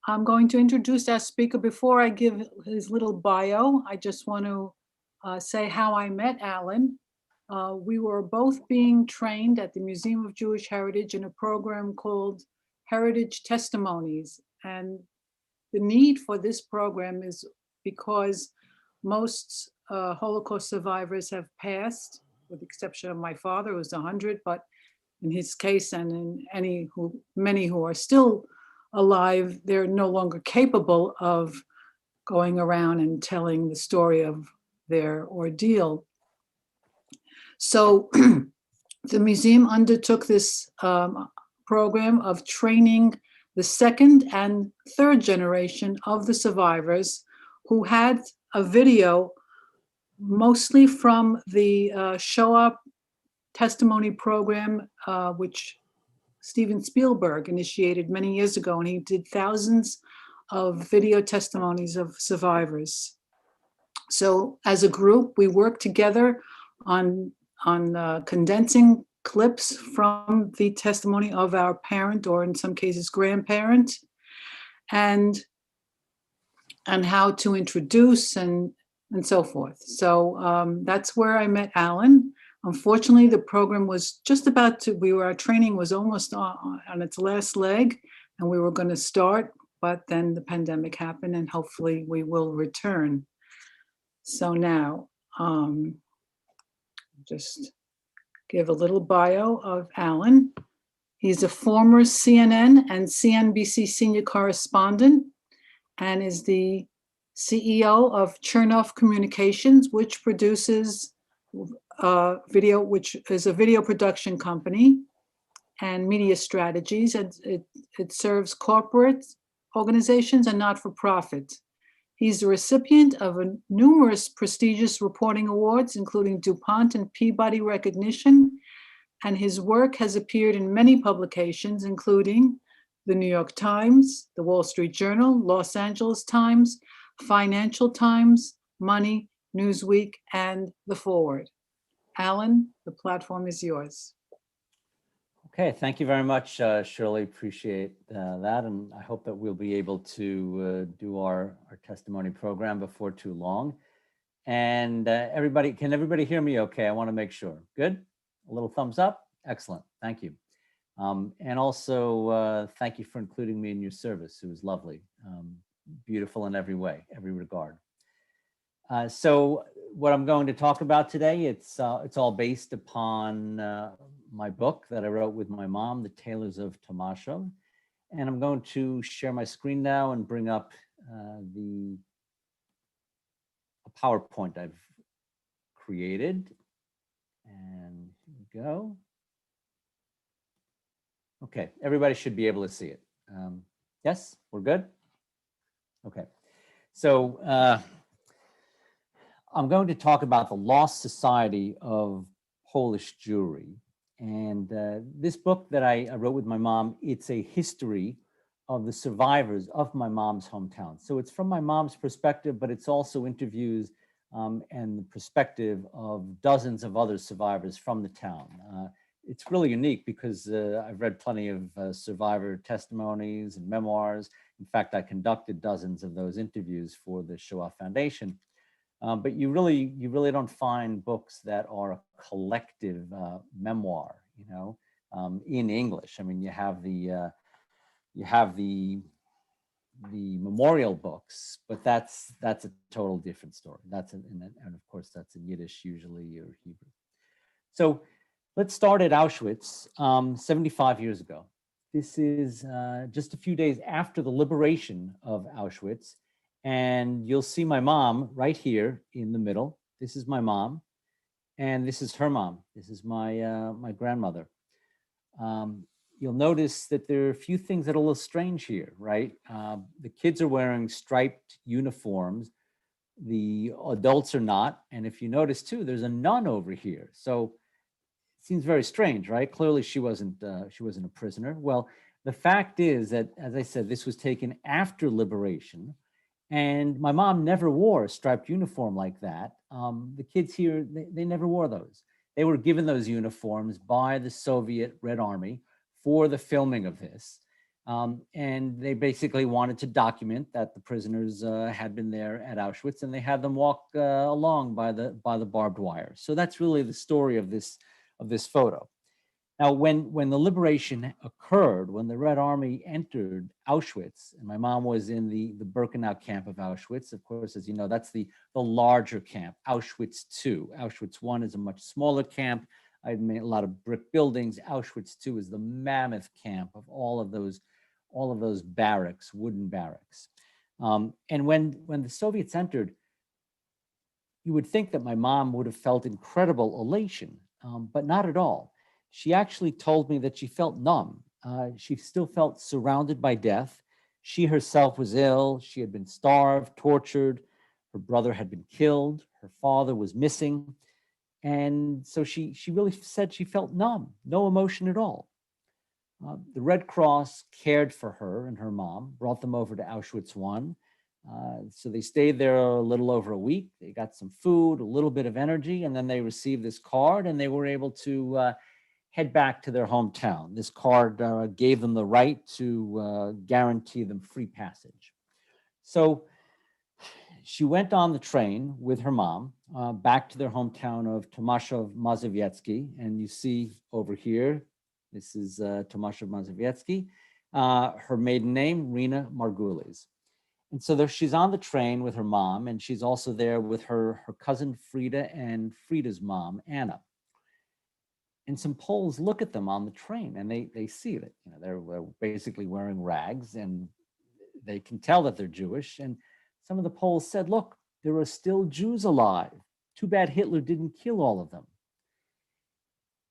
I'm going to introduce our speaker. Before I give his little bio, I just want to say how I met Allan. We were both being trained at the Museum of Jewish Heritage in a program called Heritage Testimonies. And the need for this program is because most Holocaust survivors have passed, with the exception of my father, who was 100, but in his case and in many who are still alive, they're no longer capable of going around and telling the story of their ordeal. So the museum undertook this program of training the second and third generation of the survivors who had a video mostly from the Shoah testimony program, which Steven Spielberg initiated many years ago, and he did thousands of video testimonies of survivors. So as a group, we worked together on condensing clips from the testimony of our parent, or in some cases grandparent, and how to introduce and so forth. So that's where I met Allan. Unfortunately, the program was just about to, our training was almost on its last leg, and we were going to start, but then the pandemic happened, and hopefully we will return. So now, just give a little bio of Allan. He's a former CNN and CNBC senior correspondent and is the CEO of Chernoff Communications, which produces video, which is a video production company and media strategies. It serves corporate organizations and not-for-profit. He's the recipient of numerous prestigious reporting awards, including DuPont and Peabody recognition, and his work has appeared in many publications, including the New York Times, the Wall Street Journal, Los Angeles Times, Financial Times, Money, Newsweek, and The Forward. Allan, the platform is yours. Okay, thank you very much, Shirley. Appreciate that, and I hope that we'll be able to do our testimony program before too long. And can everybody hear me okay? I want to make sure. Good? A little thumbs up? Excellent, thank you. And also, thank you for including me in your service. It was lovely, beautiful in every way, every regard. So what I'm going to talk about today, it's all based upon my book that I wrote with my mom, The Tailors of Tomaszow. And I'm going to share my screen now and bring up a PowerPoint I've created. And here we go. Okay, everybody should be able to see it. Yes, we're good? Okay, so I'm going to talk about the lost society of Polish Jewry. And this book that I wrote with my mom, it's a history of the survivors of my mom's hometown. So it's from my mom's perspective, but it's also interviews and the perspective of dozens of other survivors from the town. It's really unique because I've read plenty of survivor testimonies and memoirs. In fact, I conducted dozens of those interviews for the Shoah Foundation. But you really don't find books that are a collective memoir, you know, in English. I mean, you have the memorial books, but that's a total different story. And of course that's in Yiddish usually, or Hebrew. So let's start at Auschwitz 75 years ago. This is just a few days after the liberation of Auschwitz. And you'll see my mom right here in the middle. This is my mom, and this is her mom. This is my grandmother. You'll notice that there are a few things that are a little strange here, right? The kids are wearing striped uniforms. The adults are not. And if you notice too, there's a nun over here. So it seems very strange, right? Clearly she wasn't a prisoner. Well, the fact is that, as I said, this was taken after liberation. And my mom never wore a striped uniform like that. The kids here, they never wore those. They were given those uniforms by the Soviet Red Army for the filming of this. And they basically wanted to document that the prisoners had been there at Auschwitz, and they had them walk along by the barbed wire. So that's really the story of this photo. Now, when the liberation occurred, when the Red Army entered Auschwitz, and my mom was in the Birkenau camp of Auschwitz, of course, as you know, that's the larger camp, Auschwitz II. Auschwitz I is a much smaller camp. I'd made a lot of brick buildings. Auschwitz II is the mammoth camp of all of those barracks, wooden barracks. And when the Soviets entered, you would think that my mom would have felt incredible elation, but not at all. She actually told me that she felt numb. She still felt surrounded by death. She herself was ill. She had been starved, tortured. Her brother had been killed. Her father was missing. And so she really said she felt numb, no emotion at all. The Red Cross cared for her and her mom, brought them over to Auschwitz I. So they stayed there a little over a week. They got some food, a little bit of energy, and then they received this card, and they were able to head back to their hometown. This card gave them the right to guarantee them free passage. So she went on the train with her mom back to their hometown of Tomaszow-Mazowiecki. And you see over here, this is Tomaszow-Mazowiecki, her maiden name, Rena Margulies. And so she's on the train with her mom, and she's also there with her cousin Frida and Frida's mom, Anna. And some Poles look at them on the train, and they see that they're basically wearing rags, and they can tell that they're Jewish. And some of the Poles said, "Look, there are still Jews alive. Too bad Hitler didn't kill all of them."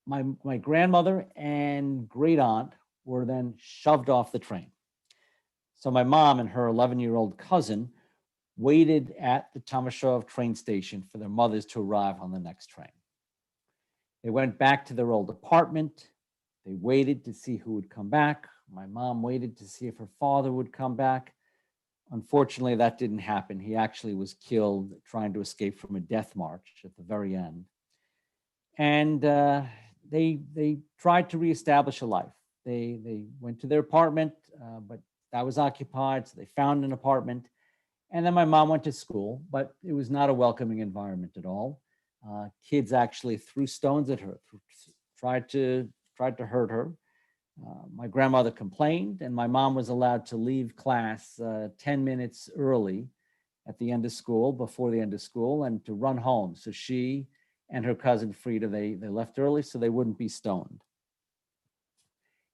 My grandmother and great aunt were then shoved off the train. So my mom and her 11-year-old cousin waited at the Tomaszow train station for their mothers to arrive on the next train. They went back to their old apartment. They waited to see who would come back. My mom waited to see if her father would come back. Unfortunately, that didn't happen. He actually was killed trying to escape from a death march at the very end. And they tried to reestablish a life. They went to their apartment, but that was occupied, so they found an apartment. And then my mom went to school, but it was not a welcoming environment at all. Kids actually threw stones at her, tried to hurt her. My grandmother complained, and my mom was allowed to leave class 10 minutes early at the end of school, before the end of school, and to run home. So she and her cousin Frida, they left early so they wouldn't be stoned.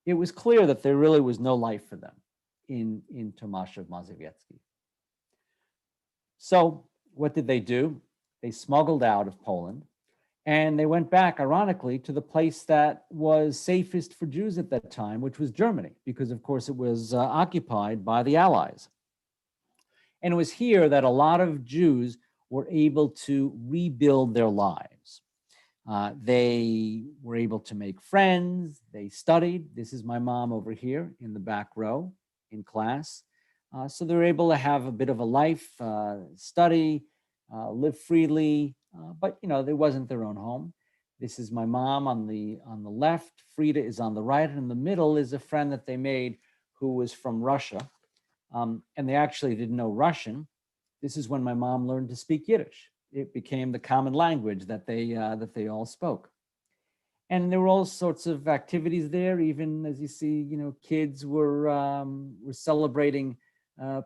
It was clear that there really was no life for them in Tomaszow-Mazowiecki. So what did they do? They smuggled out of Poland, and they went back, ironically, to the place that was safest for Jews at that time, which was Germany, because of course it was occupied by the Allies. And it was here that a lot of Jews were able to rebuild their lives. They were able to make friends, they studied. This is my mom over here in the back row in class. So they were able to have a bit of a life, study, live freely, but there wasn't their own home. This is my mom on the left, Frida is on the right, and in the middle is a friend that they made who was from Russia. And they actually didn't know Russian. This is when my mom learned to speak Yiddish. It became the common language that they all spoke. And there were all sorts of activities there. Even as you see, kids were celebrating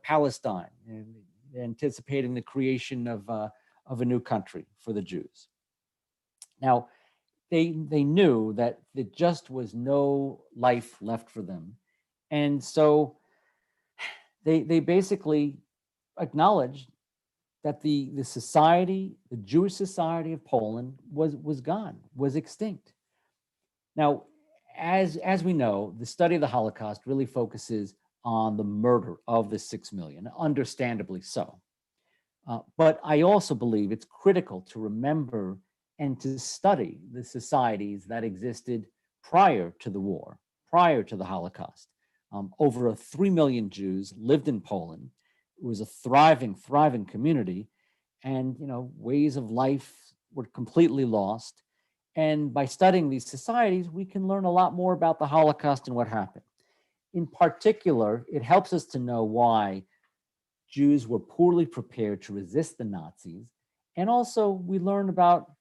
Palestine and anticipating the creation of a new country for the Jews. Now, they knew that there just was no life left for them, and so they basically acknowledged that the society, the Jewish society of Poland, was gone, was extinct. Now, as we know, the study of the Holocaust really focuses on the murder of the 6 million, understandably so. But I also believe it's critical to remember and to study the societies that existed prior to the war, prior to the Holocaust. Over 3 million Jews lived in Poland. It was a thriving community, and ways of life were completely lost. And by studying these societies, we can learn a lot more about the Holocaust and what happened. in particular, it helps us to know why Jews were poorly prepared to resist the Nazis. And also we learn about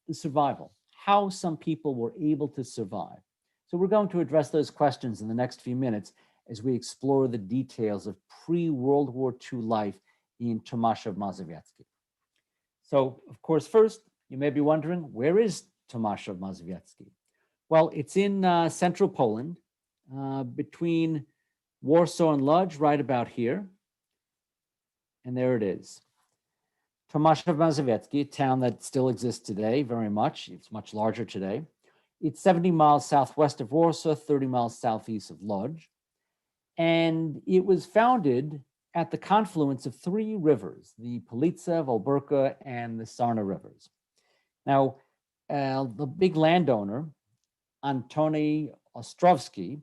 the survival, how some people were able to survive. So we're going to address those questions in the next few minutes as we explore the details of pre-World War II life in Tomaszow-Mazowiecki. So, of course, first, you may be wondering, where is Tomaszow-Mazowiecki? Well, it's in central Poland, between Warsaw and Lodz, right about here. And there it is. Tomaszow-Mazowiecki, a town that still exists today very much. It's much larger today. It's 70 miles southwest of Warsaw, 30 miles southeast of Lodz. And it was founded at the confluence of three rivers, the Polica, Wolberka, and the Sarna rivers. Now, the big landowner, Antoni Ostrowski,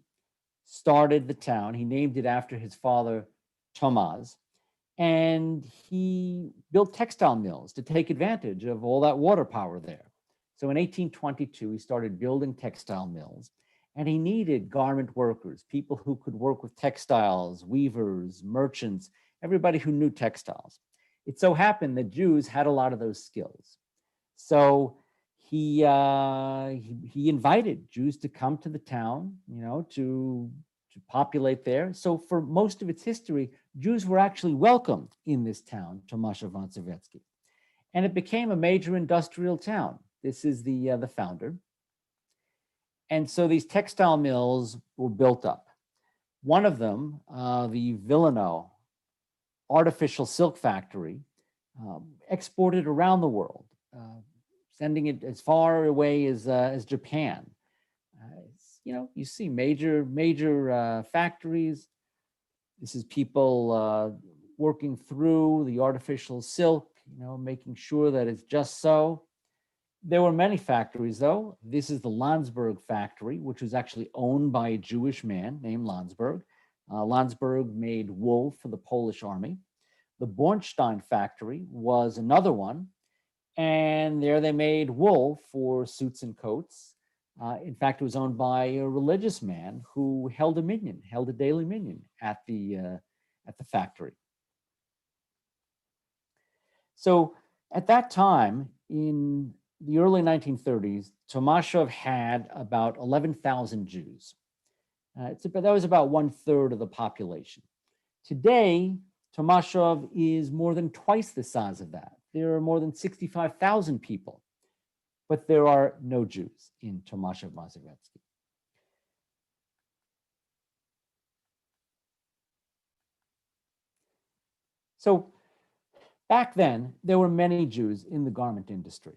started the town. He named it after his father, Tomasz, and he built textile mills to take advantage of all that water power there. So in 1822, he started building textile mills, and he needed garment workers, people who could work with textiles, weavers, merchants, everybody who knew textiles. It so happened that Jews had a lot of those skills. So he invited Jews to come to the town, to populate there. So for most of its history, Jews were actually welcomed in this town, Tomaszow-Mazowiecki. And it became a major industrial town. This is the founder. And so these textile mills were built up. One of them, the Wilno artificial silk factory, exported around the world, sending it as far away as Japan. You see major factories. This is people working through the artificial silk, making sure that it's just so. There were many factories, though. This is the Landsberg factory, which was actually owned by a Jewish man named Landsberg. Landsberg made wool for the Polish army. The Bornstein factory was another one, and there they made wool for suits and coats. In fact, it was owned by a religious man who held a daily minyan at the factory. So at that time, in the early 1930s, Tomaszow had about 11,000 Jews. That was about 1/3 of the population. Today, Tomaszow is more than twice the size of that. There are more than 65,000 people, but there are no Jews in Tomaszow-Mazowiecki. So back then, there were many Jews in the garment industry,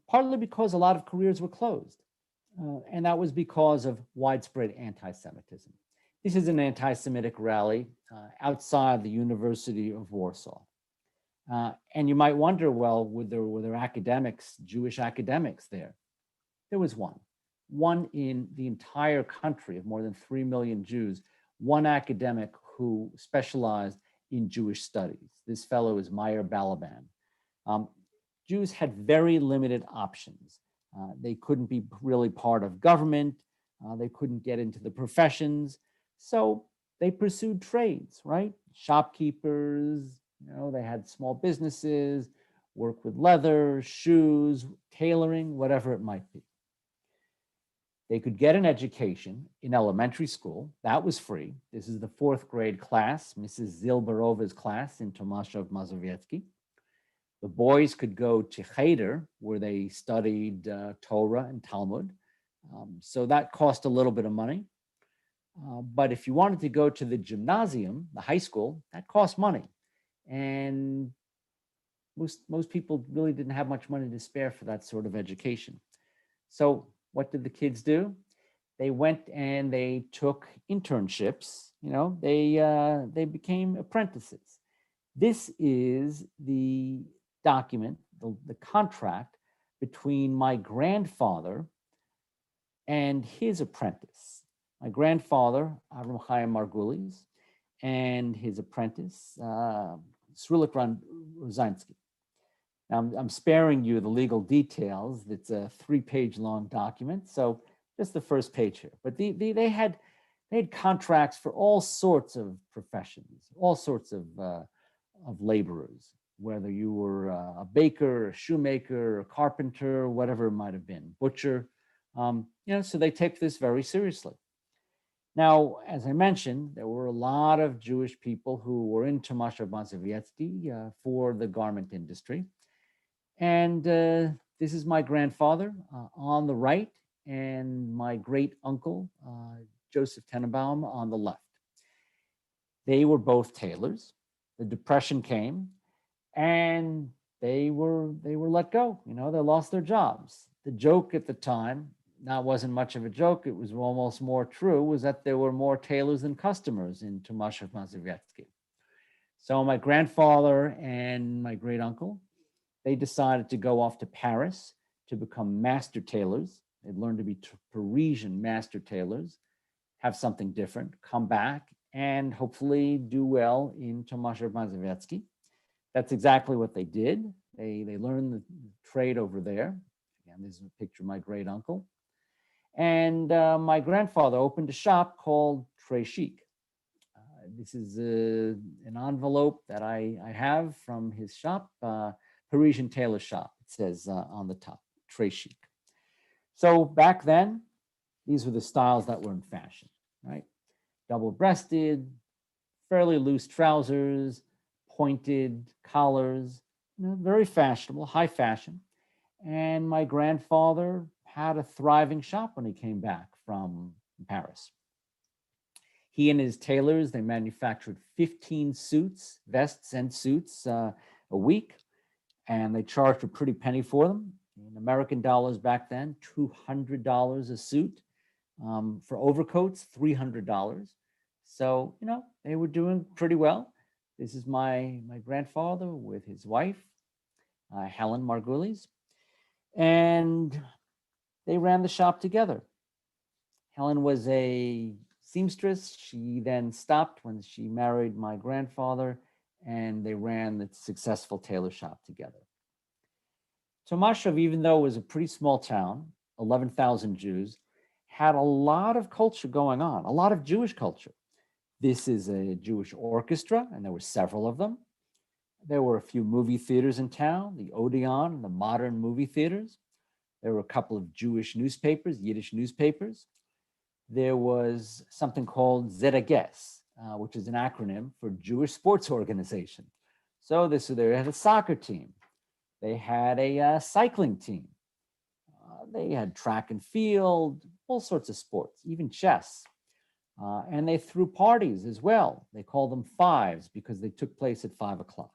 partly because a lot of careers were closed. And that was because of widespread anti-Semitism. This is an anti-Semitic rally outside the University of Warsaw. And you might wonder, well, were there academics, Jewish academics there? There was one in the entire country of more than 3 million Jews, one academic who specialized in Jewish studies. This fellow is Meir Balaban. Jews had very limited options. They couldn't be really part of government. They couldn't get into the professions. So they pursued trades, right? Shopkeepers, they had small businesses, work with leather, shoes, tailoring, whatever it might be. They could get an education in elementary school. That was free. This is the 4th grade class, Mrs. Zilberova's class in Tomaszow-Mazowiecki. The boys could go to Cheder, where they studied Torah and Talmud. So that cost a little bit of money. But if you wanted to go to the gymnasium, the high school, that cost money. And most people really didn't have much money to spare for that sort of education. So what did the kids do? They went and they took internships. They became apprentices. This is the document, the contract between my grandfather and his apprentice. My grandfather, Rena Margulies, and his apprentice, Srulik Rozansky. Now, I'm sparing you the legal details. It's a 3-page long document, so just the first page here. But they had They had contracts for all sorts of professions, all sorts of laborers, whether you were a baker, a shoemaker, a carpenter, whatever it might have been, butcher. So they take this very seriously. Now, as I mentioned, there were a lot of Jewish people who were in Tomaszow-Mazowiecki for the garment industry. And this is my grandfather on the right and my great uncle, Joseph Tenenbaum, on the left. They were both tailors. The Depression came and they were let go. They lost their jobs. The joke at the time, that wasn't much of a joke, it was almost more true, was that there were more tailors than customers in Tomaszow-Mazowiecki. So my grandfather and my great uncle, they decided to go off to Paris to become master tailors. They'd learn to be Parisian master tailors, have something different, come back, and hopefully do well in Tomaszow-Mazowiecki. That's exactly what they did. They learned the trade over there. Again, this is a picture of my great uncle. And my grandfather opened a shop called Très Chic. This is an envelope that I have from his shop, Parisian tailor shop, it says on the top, Très Chic. So back then, these were the styles that were in fashion, right? Double-breasted, fairly loose trousers, pointed collars, very fashionable, high fashion. And my grandfather had a thriving shop when he came back from Paris. He and his tailors, they manufactured 15 suits, vests and suits a week, and they charged a pretty penny for them. In American dollars back then, $200 a suit. For overcoats, $300. So, they were doing pretty well. This is my grandfather with his wife, Allan Margulies, and they ran the shop together. Helen was a seamstress. She then stopped when she married my grandfather, and they ran the successful tailor shop together. Tomaszow, even though it was a pretty small town, 11,000 Jews, had a lot of culture going on, a lot of Jewish culture. This is a Jewish orchestra, and there were several of them. There were a few movie theaters in town, the Odeon, the modern movie theaters. There were a couple of Jewish newspapers, Yiddish newspapers. There was something called Zedages, which is an acronym for Jewish Sports Organization. So they had a soccer team. They had a cycling team. They had track and field, all sorts of sports, even chess. And they threw parties as well. They called them fives because they took place at 5 o'clock.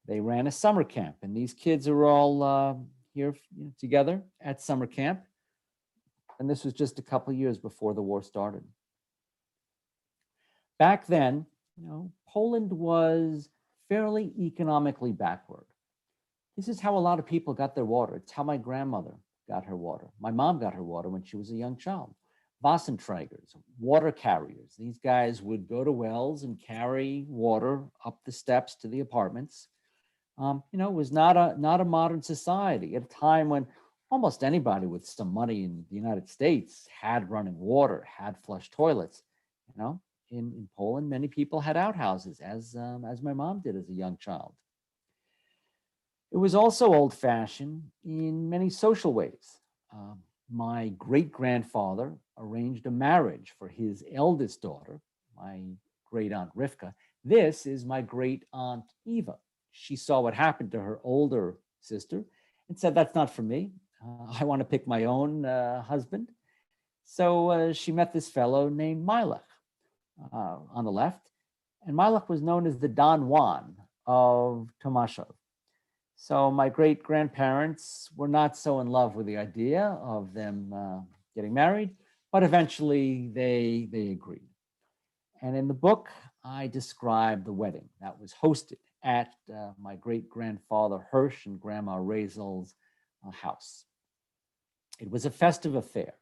They ran a summer camp, and these kids are all here together at summer camp. And this was just a couple of years before the war started. Back then, Poland was fairly economically backward. This is how a lot of people got their water. It's how my grandmother got her water. My mom got her water when she was a young child. Wassenträgers, water carriers. These guys would go to wells and carry water up the steps to the apartments. It was not a modern society at a time when almost anybody with some money in the United States had running water, had flush toilets. In Poland, many people had outhouses, as my mom did as a young child. It was also old-fashioned in many social ways. My great-grandfather arranged a marriage for his eldest daughter, my great-aunt Rivka. This is my great-aunt Eva. She saw what happened to her older sister and said, that's not for me. I want to pick my own husband. So she met this fellow named Milech on the left. And Milech was known as the Don Juan of Tomaszow. So my great-grandparents were not so in love with the idea of them getting married, but eventually they agreed. And in the book, I describe the wedding that was hosted at my great-grandfather Hirsch and Grandma Raisel's house. It was a festive affair.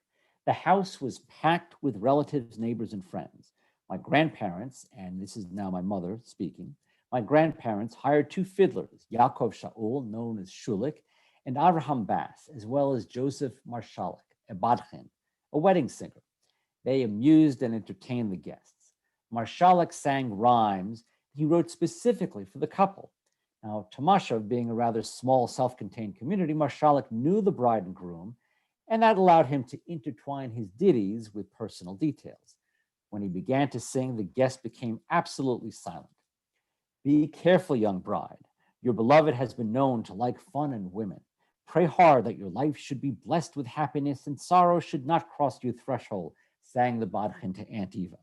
The house was packed with relatives, neighbors, and friends. My grandparents, and this is now my mother speaking, my grandparents hired 2 fiddlers, Yaakov Shaul, known as Shulik, and Avraham Bass, as well as Joseph Marshalik, a badchen, a wedding singer. They amused and entertained the guests. Marszałek sang rhymes he wrote specifically for the couple. Now, Tomaszow, being a rather small, self-contained community, Marszałek knew the bride and groom, and that allowed him to intertwine his ditties with personal details. When he began to sing, the guests became absolutely silent. Be careful, young bride. Your beloved has been known to like fun and women. Pray hard that your life should be blessed with happiness and sorrow should not cross your threshold, sang the Badchen to Aunt Eva.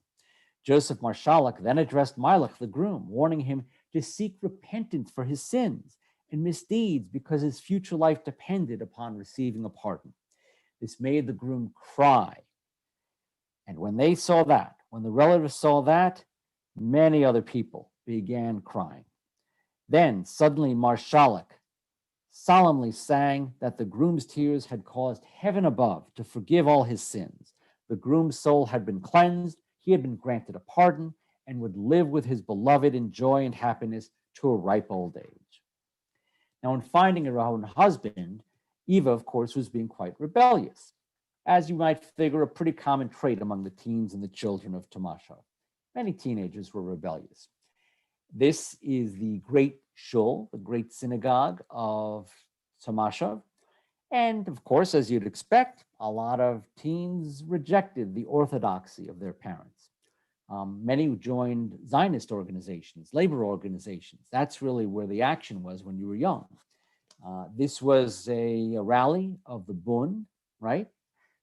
Joseph Marszałek then addressed Milach, the groom, warning him to seek repentance for his sins and misdeeds because his future life depended upon receiving a pardon. This made the groom cry. And when they saw that, when the relatives saw that, many other people began crying. Then suddenly Marszałek solemnly sang that the groom's tears had caused heaven above to forgive all his sins. The groom's soul had been cleansed, he had been granted a pardon, and would live with his beloved in joy and happiness to a ripe old age. Now, in finding her own husband, Eva, of course, was being quite rebellious, as you might figure a pretty common trait among the teens and the children of Tomaszow. Many teenagers were rebellious. This is the great shul, the great synagogue of Tomaszow. And of course, as you'd expect, a lot of teens rejected the orthodoxy of their parents. Many joined Zionist organizations, labor organizations. That's really where the action was when you were young. This was a rally of the Bund, right?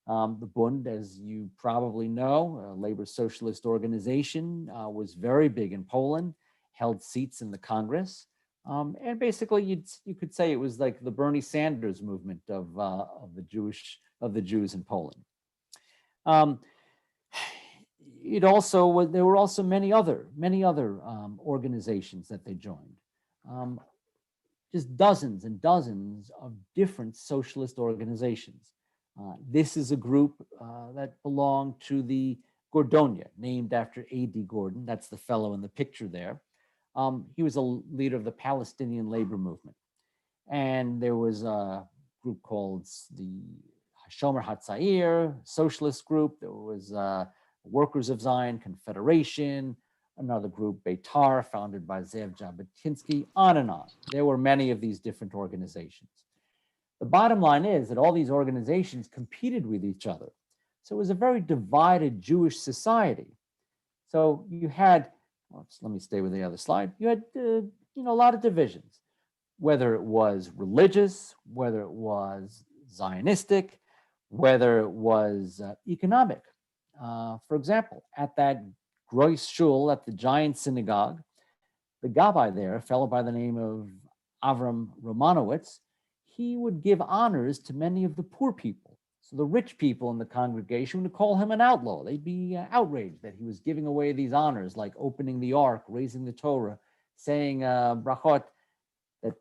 The Bund, as you probably know, a labor socialist organization, was very big in Poland, held seats in the Congress. And basically, you could say it was like the Bernie Sanders movement of the Jews in Poland. There were also many other organizations that they joined. Just dozens and dozens of different socialist organizations. This is a group that belonged to the Gordonia, named after A.D. Gordon. That's the fellow in the picture there. He was a leader of the Palestinian labor movement. And there was a group called the Shomer Hatzair, socialist group. There was Workers of Zion Confederation, another group, Beitar, founded by Zev Jabotinsky, on and on. There were many of these different organizations. The bottom line is that all these organizations competed with each other. So it was a very divided Jewish society. So you had, let me stay with the other slide. You had a lot of divisions, whether it was religious, whether it was Zionistic, whether it was economic. For example, at that Gross Shul, at the giant synagogue, the Gabbai there, a fellow by the name of Avram Romanowitz, he would give honors to many of the poor people. So the rich people in the congregation would call him an outlaw. They'd be outraged that he was giving away these honors, like opening the ark, raising the Torah, saying brachot, that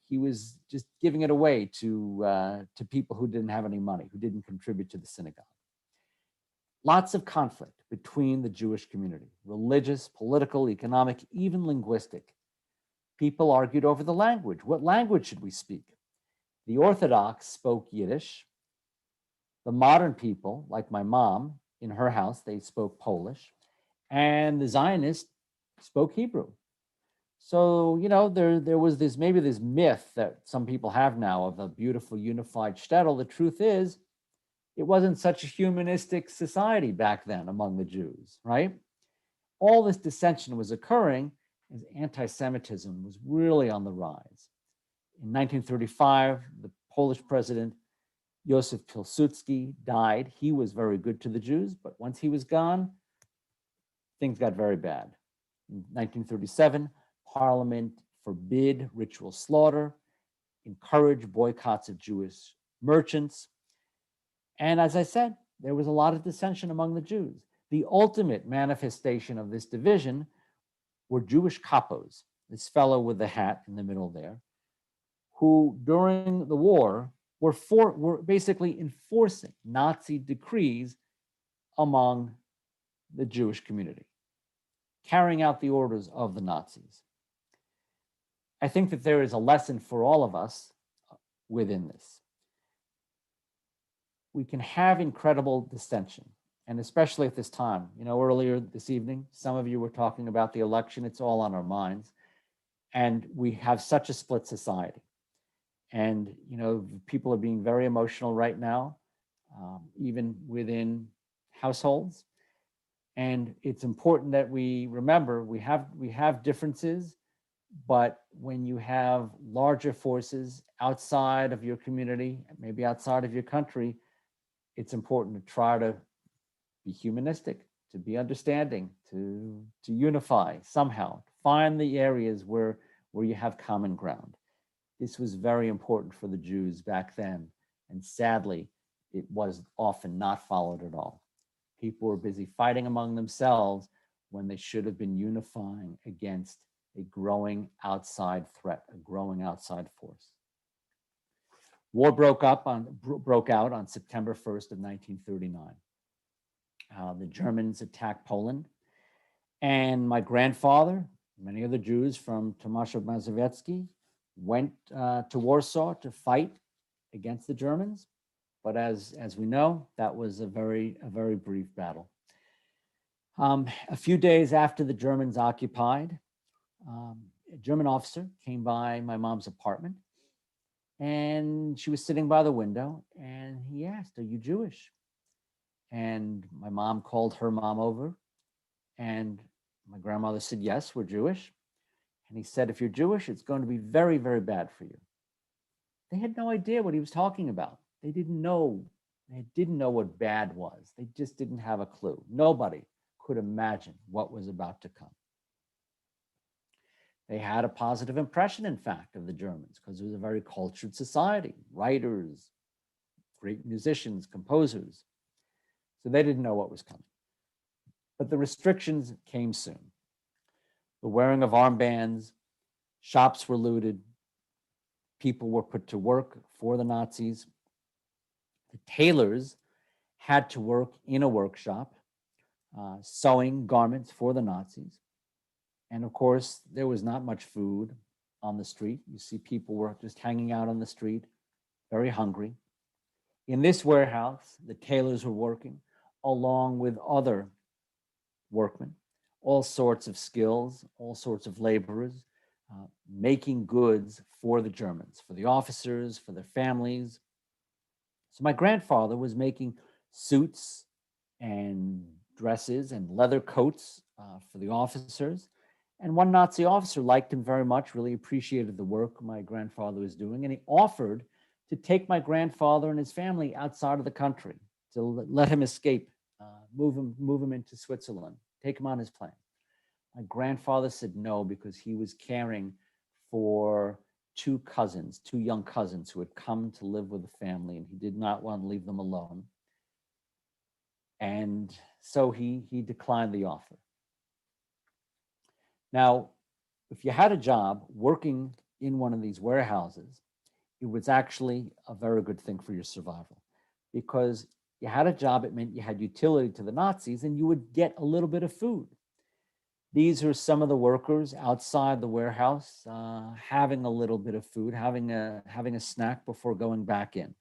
he was just giving it away to people who didn't have any money, who didn't contribute to the synagogue. Lots of conflict between the Jewish community, religious, political, economic, even linguistic. People argued over the language. What language should we speak? The Orthodox spoke Yiddish. The modern people, like my mom, in her house, they spoke Polish. And the Zionists spoke Hebrew. So, there was this myth that some people have now of a beautiful unified shtetl. The truth is, it wasn't such a humanistic society back then among the Jews, right? All this dissension was occurring as anti-Semitism was really on the rise. In 1935, the Polish president, Józef Pilsudski, died. He was very good to the Jews, but once he was gone, things got very bad. In 1937, Parliament forbid ritual slaughter, encouraged boycotts of Jewish merchants. And as I said, there was a lot of dissension among the Jews. The ultimate manifestation of this division were Jewish capos, this fellow with the hat in the middle there, who during the war were basically enforcing Nazi decrees among the Jewish community, carrying out the orders of the Nazis. I think that there is a lesson for all of us within this. We can have incredible dissension, And especially at this time, earlier this evening, some of you were talking about the election. It's all on our minds. And we have such a split society. And, people are being very emotional right now, even within households. And it's important that we remember we have differences, but when you have larger forces outside of your community, maybe outside of your country, it's important to try to be humanistic, to be understanding, to unify somehow, find the areas where you have common ground. This was very important for the Jews back then, and sadly, it was often not followed at all. People were busy fighting among themselves when they should have been unifying against a growing outside threat, a growing outside force. War broke out on September 1st of 1939. The Germans attacked Poland, and my grandfather, many other Jews from Tomaszow-Mazowiecki, went to Warsaw to fight against the Germans. But as we know, that was a very brief battle. A few days after the Germans occupied, a German officer came by my mom's apartment, and she was sitting by the window, and he asked, "Are you Jewish?" And my mom called her mom over, and my grandmother said, "Yes, we're Jewish." And he said, "If you're Jewish, it's going to be very, very bad for you." They had no idea what he was talking about. They didn't know what bad was. They just didn't have a clue. Nobody could imagine what was about to come. They had a positive impression, in fact, of the Germans because it was a very cultured society, writers, great musicians, composers. So they didn't know what was coming. But the restrictions came soon. The wearing of armbands, shops were looted, people were put to work for the Nazis. The tailors had to work in a workshop, sewing garments for the Nazis. And of course, there was not much food on the street. You see people were just hanging out on the street, very hungry. In this warehouse, the tailors were working along with other workmen, all sorts of skills, all sorts of laborers, making goods for the Germans, for the officers, for their families. So my grandfather was making suits and dresses and leather coats for the officers. And one Nazi officer liked him very much, really appreciated the work my grandfather was doing, and he offered to take my grandfather and his family outside of the country, to let him escape, move him into Switzerland, take him on his plane. My grandfather said no because he was caring for two young cousins who had come to live with the family, and he did not want to leave them alone. And so he declined the offer. Now, if you had a job working in one of these warehouses, it was actually a very good thing for your survival, because you had a job, it meant you had utility to the Nazis and you would get a little bit of food. These are some of the workers outside the warehouse, having a little bit of food, having a snack before going back in.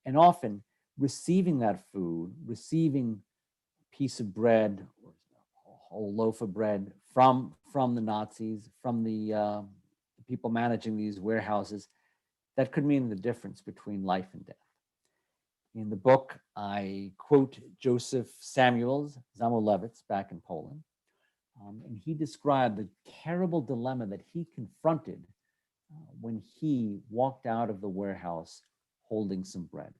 And often receiving that food, receiving a piece of bread or a whole loaf of bread from the Nazis, from the people managing these warehouses, that could mean the difference between life and death. In the book, I quote Joseph Samuels Zamolewicz back in Poland. And he described the terrible dilemma that he confronted when he walked out of the warehouse holding some bread.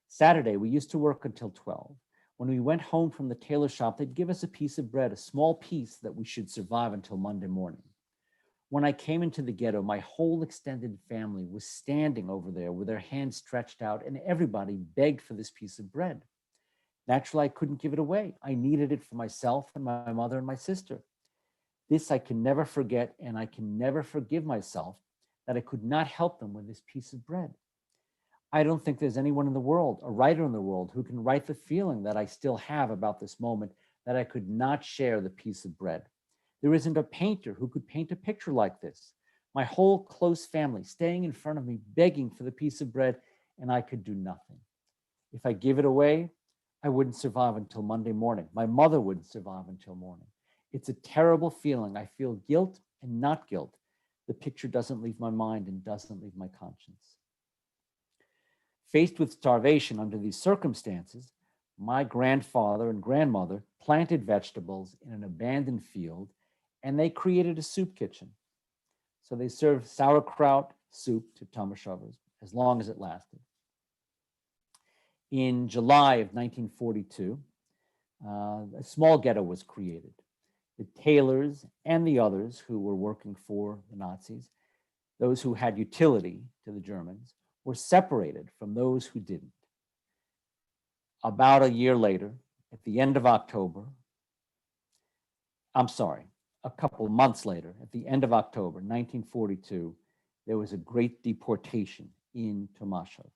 Saturday, we used to work until 12. When we went home from the tailor shop, they'd give us a piece of bread, a small piece that we should survive until Monday morning. When I came into the ghetto, my whole extended family was standing over there with their hands stretched out, and everybody begged for this piece of bread. Naturally, I couldn't give it away. I needed it for myself and my mother and my sister. This I can never forget, and I can never forgive myself that I could not help them with this piece of bread. I don't think there's anyone in the world, a writer in the world, who can write the feeling that I still have about this moment, that I could not share the piece of bread. There isn't a painter who could paint a picture like this. My whole close family staying in front of me, begging for the piece of bread, and I could do nothing. If I give it away, I wouldn't survive until Monday morning. My mother wouldn't survive until morning. It's a terrible feeling. I feel guilt and not guilt. The picture doesn't leave my mind and doesn't leave my conscience. Faced with starvation under these circumstances, my grandfather and grandmother planted vegetables in an abandoned field, and they created a soup kitchen. So they served sauerkraut soup to Tomaszowers as long as it lasted. In July of 1942, a small ghetto was created. The Tailors and the others who were working for the Nazis, those who had utility to the Germans, were separated from those who didn't. About a year later, at the end of October, a couple of months later, at the end of October 1942, there was a great deportation in Tomaszow.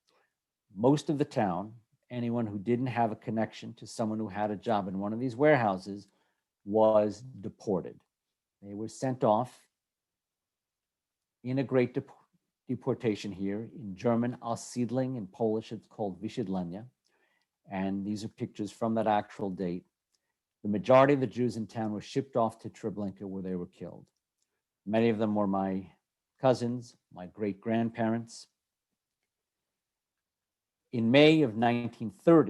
Most of the town, anyone who didn't have a connection to someone who had a job in one of these warehouses, was deported. They were sent off in a great deportation here. In German, Aussiedlung. In Polish, it's called Wysiedlenie. And these are pictures from that actual date. The majority of the Jews in town were shipped off to Treblinka, where they were killed. Many of them were my cousins, my great-grandparents. In May of 1943,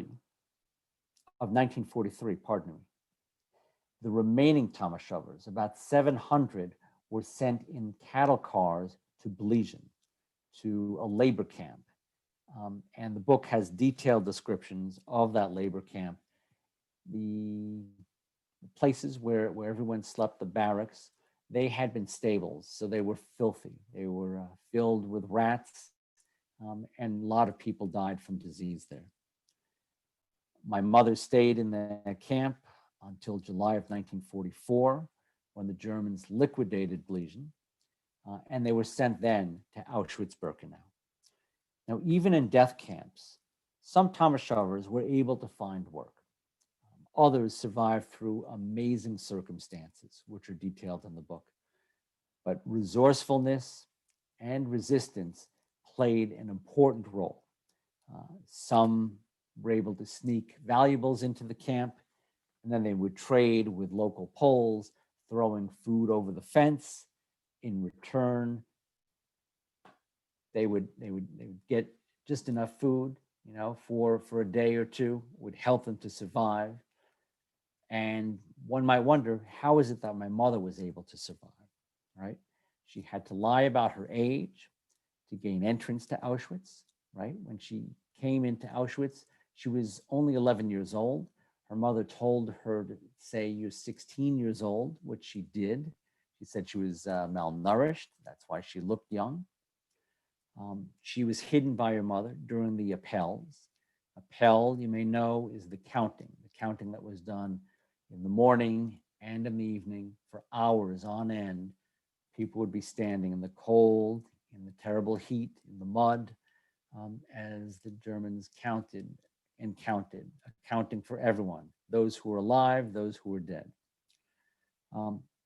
the remaining Tomaszowers, about 700, were sent in cattle cars to Blizin, to a labor camp. And the book has detailed descriptions of that labor camp. The places where everyone slept, the barracks, they had been stables, so they were filthy. They were filled with rats, and a lot of people died from disease there. My mother stayed in that camp until July of 1944, when the Germans liquidated Blizin, and they were sent then to Auschwitz-Birkenau. Now, even in death camps, some Tomaszowers were able to find work. Others survived through amazing circumstances, which are detailed in the book. But resourcefulness and resistance played an important role. Some were able to sneak valuables into the camp, and then they would trade with local Poles, throwing food over the fence. In return, they would get just enough food, for a day or two, would help them to survive. And one might wonder, how is it that my mother was able to survive, right? She had to lie about her age to gain entrance to Auschwitz, right? When she came into Auschwitz, she was only 11 years old. Her mother told her to say, "You're 16 years old," which she did. She said she was malnourished. That's why she looked young. She was hidden by her mother during the appels. Appel, you may know, is the counting that was done in the morning and in the evening for hours on end. People would be standing in the cold, in the terrible heat, in the mud, as the Germans counted and counted, accounting for everyone, those who were alive, those who were dead.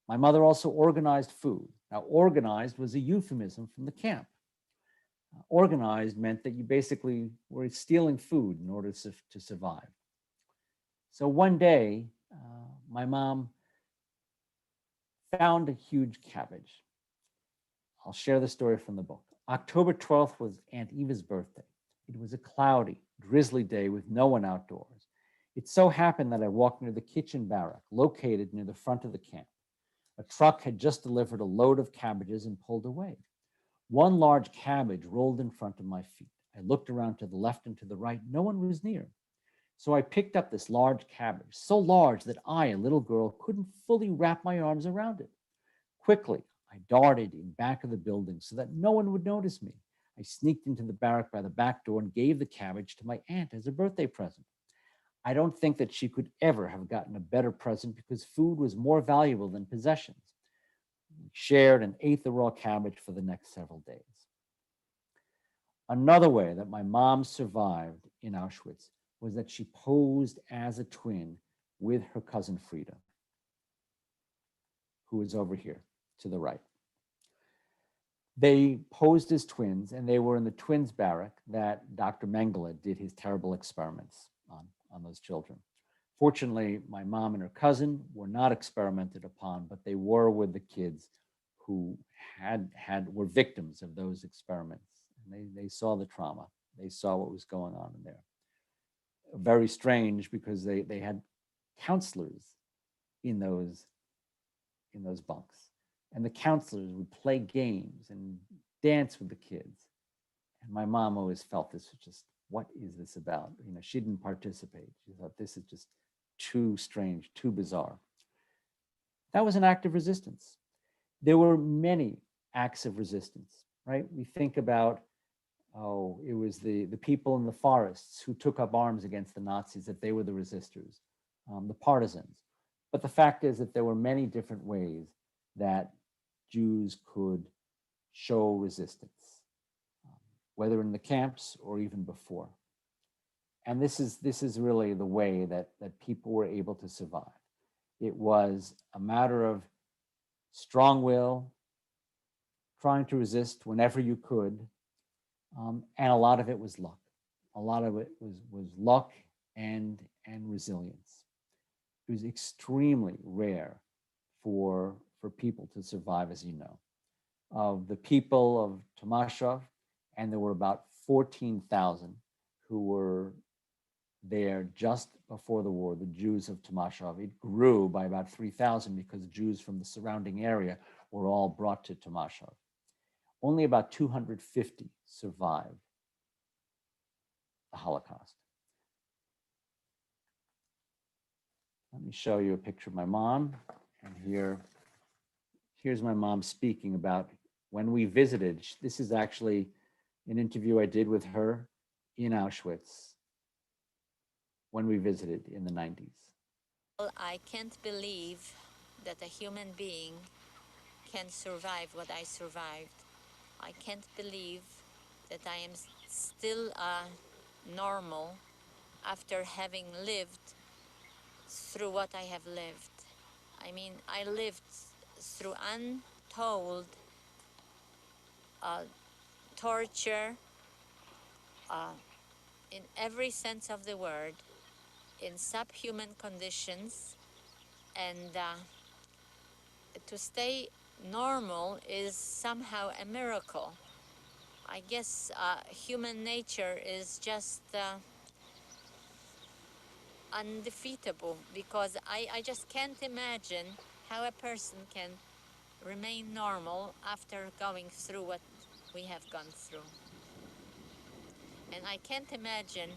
My mother also organized food. Now, organized was a euphemism from the camp. Organized meant that you basically were stealing food in order to survive. So one day, my mom found a huge cabbage. I'll share the story from the book. October 12th was Aunt Eva's birthday. It was a cloudy, drizzly day with no one outdoors. It so happened that I walked near the kitchen barrack, located near the front of the camp. A truck had just delivered a load of cabbages and pulled away. One large cabbage rolled in front of my feet. I looked around to the left and to the right. No one was near. So I picked up this large cabbage, so large that I, a little girl, couldn't fully wrap my arms around it. Quickly, I darted in back of the building so that no one would notice me. I sneaked into the barrack by the back door and gave the cabbage to my aunt as a birthday present. I don't think that she could ever have gotten a better present because food was more valuable than possessions. We shared and ate the raw cabbage for the next several days. Another way that my mom survived in Auschwitz was that she posed as a twin with her cousin Frida, who is over here to the right. They posed as twins, and they were in the twins barrack that Dr. Mengele did his terrible experiments on. on those children. Fortunately, my mom and her cousin were not experimented upon, but they were with the kids who were victims of those experiments. And they saw the trauma. They saw what was going on in there. Very strange, because they had counselors in those bunks. And the counselors would play games and dance with the kids. And my mom always felt this was just, what is this about? You know, she didn't participate. She thought, this is just too strange, too bizarre. That was an act of resistance. There were many acts of resistance, right? We think about, it was the people in the forests who took up arms against the Nazis, that they were the resistors, the partisans. But the fact is that there were many different ways that Jews could show resistance, whether in the camps or even before. And this is really the way that people were able to survive. It was a matter of strong will, trying to resist whenever you could, and a lot of it was luck. A lot of it was luck and resilience. It was extremely rare for people to survive, as you know. Of the people of Tomaszow, and there were about 14,000 who were there just before the war, the Jews of Tomaszow. It grew by about 3,000 because Jews from the surrounding area were all brought to Tomaszow. Only about 250 survived the Holocaust. Let me show you a picture of my mom. And here's my mom speaking about when we visited. This is actually an interview I did with her in Auschwitz when we visited in the 90s. Well, I can't believe that a human being can survive what I survived. I can't believe that I am still normal after having lived through what I have lived. I mean, I lived through untold torture in every sense of the word, in subhuman conditions, and to stay normal is somehow a miracle. I guess human nature is just undefeatable, because I just can't imagine how a person can remain normal after going through what we have gone through. And I can't imagine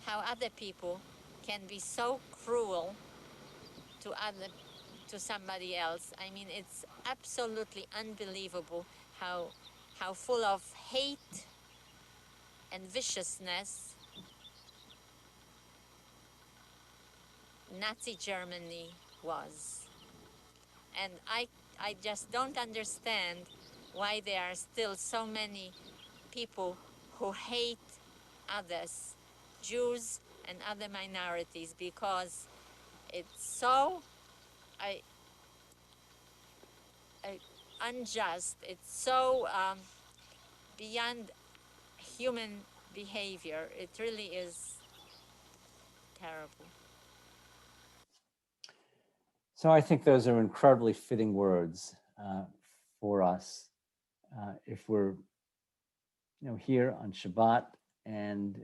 how other people can be so cruel to somebody else. I mean, it's absolutely unbelievable how full of hate and viciousness Nazi Germany was. And I just don't understand why there are still so many people who hate others, Jews and other minorities, because it's so unjust, it's so beyond human behavior. It really is terrible. So I think those are incredibly fitting words for us if we're, here on Shabbat and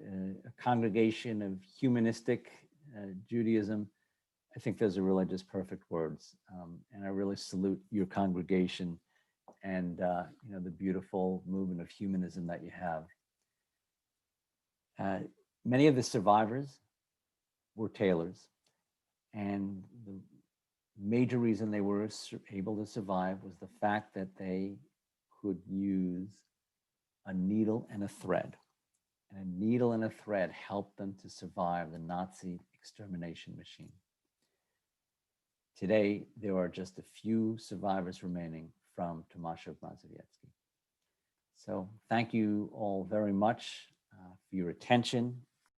a congregation of humanistic Judaism. I think those are really just perfect words, and I really salute your congregation and the beautiful movement of humanism that you have. Many of the survivors were tailors, and the major reason they were able to survive was the fact that they could use a needle and a thread. And a needle and a thread helped them to survive the Nazi extermination machine. Today, there are just a few survivors remaining from Tomaszow-Mazowiecki. So thank you all very much for your attention